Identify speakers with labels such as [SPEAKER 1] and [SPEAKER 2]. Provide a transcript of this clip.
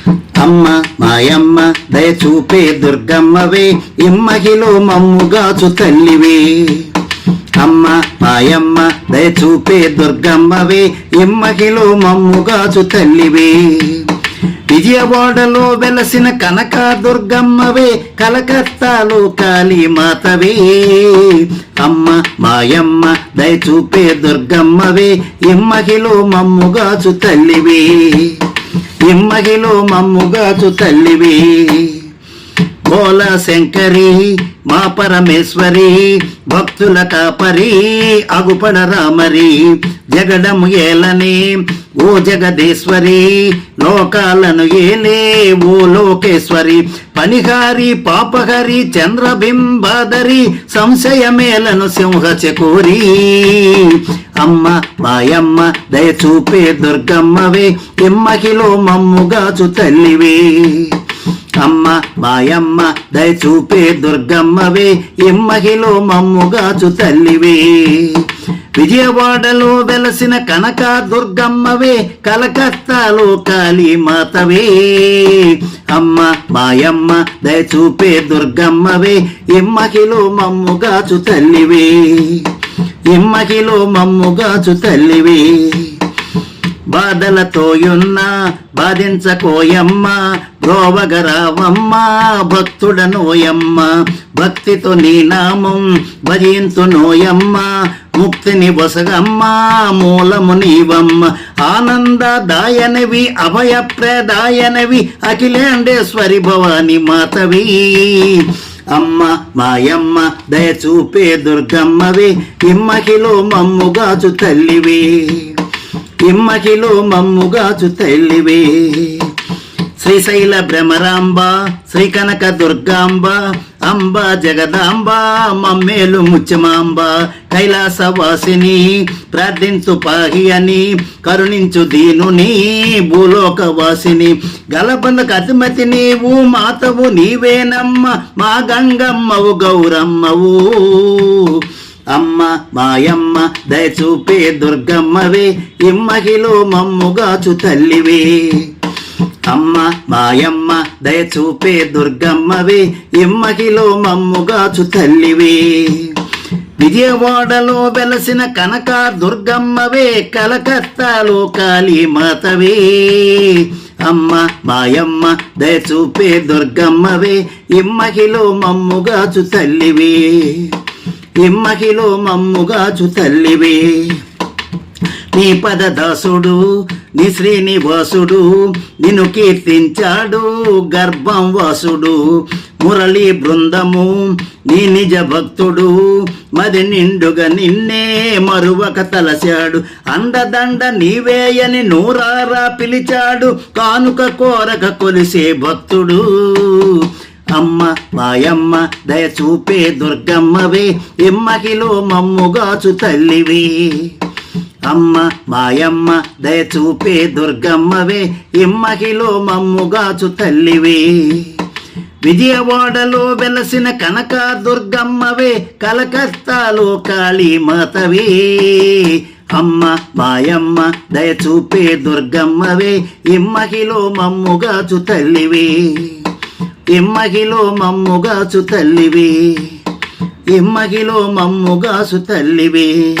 [SPEAKER 1] అమ్మ మాయమ్మ దయచూపే దుర్గమ్మవే ఇమ్మహిలో మమ్ముగాచు తల్లివే. అమ్మ మాయమ్మ దయచూపే దుర్గమ్మవే ఇమ్మహిలో మమ్ముగాచు తల్లివే. విజయవాడలో వెలసిన కనక దుర్గమ్మవే కలకత్తాలో కాళీమాతవే. అమ్మ మాయమ్మ దయచూపే దుర్గమ్మవే ఇమ్మహిలో మమ్ముగాచు తల్లివే. ఇమ్మహిలో మమ్ముగాచు తల్లివే. బోల శంకరి మా పరమేశ్వరి భక్తుల కాపరి అగుపడ రామరి జగడము ఏలని ఓ జగదీశ్వరి లోకాలను ఏలే ఓ లోకేశ్వరి పనిహారి పాపహరి చంద్రబింబాదరి సంశయమేలను సింహ చకోరి. అమ్మ మాయమ్మ దయచూపే దుర్గమ్మవే ఇమ్మహిలో మమ్ముగాచు తల్లివే. అమ్మ మాయమ్మ దయచూపే దుర్గమ్మవే ఇమ్మహిలో మమ్ముగాచు తల్లివే. విజయవాడలో వెలసిన కనక దుర్గమ్మవే కలకత్తాలో కాళీమాతవే. అమ్మ మాయమ్మ దయచూపే దుర్గమ్మవే ఇమ్మహిలో మమ్ముగాచు తల్లివే. ఇమ్మహిలో మమ్ముగాచు తల్లివే. బాధలతోయున్న బాధించకోయమ్మ బ్రోవగరావమ్మ భక్తుడనోయమ్మ భక్తితో నీ నామం భజింతునోయమ్మ ముక్తిని వసగమ్మ మూలము నీవమ్మ ఆనందదాయనవి అభయప్రదాయనవి అఖిలేండేశ్వరి భవాని మాతవి. అమ్మ మాయమ్మ దయచూపే దుర్గమ్మవే ఇమ్మహిలో మమ్ముగాచు తల్లివే. ఇమ్మహిలో మమ్ముగాచు తల్లివే. శ్రీశైల భ్రమరాంబ శ్రీ కనక దుర్గాంబ అంబ జగదాంబ మమ్మేలు ముచ్చమాంబ కైలాసవాసిని ప్రార్థించు పాహి అని కరుణించు దీనుని భూలోకవాసిని గలబందకు అతిమతి నీవు మాతవు నీవేనమ్మ మా గంగమ్మవు గౌరమ్మవు. అమ్మ మాయమ్మ దయచూపే దుర్గమ్మవే ఇమ్మహిలో మమ్ముగాచు తల్లివే. అమ్మ మాయమ్మ దయచూపే దుర్గమ్మవే ఇమ్మహిలో మమ్ముగాచు తల్లివే. విజయవాడలో వెలసిన కనక దుర్గమ్మవే కలకత్తాలో కాళీమాతవే. అమ్మ మాయమ్మ దయచూపే దుర్గమ్మవే ఇమ్మహిలో మమ్ముగాచు తల్లివే. ఇమ్మహిలో మమ్ముగాచు తల్లివే. నీ పదదాసుడు నీ శ్రీనివాసుడు నిన్ను కీర్తించాడు గర్భం వాసుడు మురళీ బృందము నీ నిజ భక్తుడు మది నిండుగా నిన్నే మరువక తలచాడు అండదండ నీవేయని నూరారా పిలిచాడు కానుక కోరక కొలిసే భక్తుడు. అమ్మ మాయమ్మ దయచూపే దుర్గమ్మవే ఇమ్మహిలో మమ్ముగాచు తల్లివే. అమ్మ మాయమ్మ దయచూపే దుర్గమ్మవే ఇమ్మహిలో మమ్ముగాచు తల్లివే. విజయవాడలో వెలసిన కనక దుర్గమ్మవే కలకత్తాలో కాళీమాతవే. అమ్మ మాయమ్మ దయచూపే దుర్గమ్మవే ఇమ్మహిలో మమ్ముగాచు తల్లివే. ఇమ్మహిలో మమ్ముగాచు తల్లివే. ఇమ్మహిలో మమ్ముగాచు తల్లివే.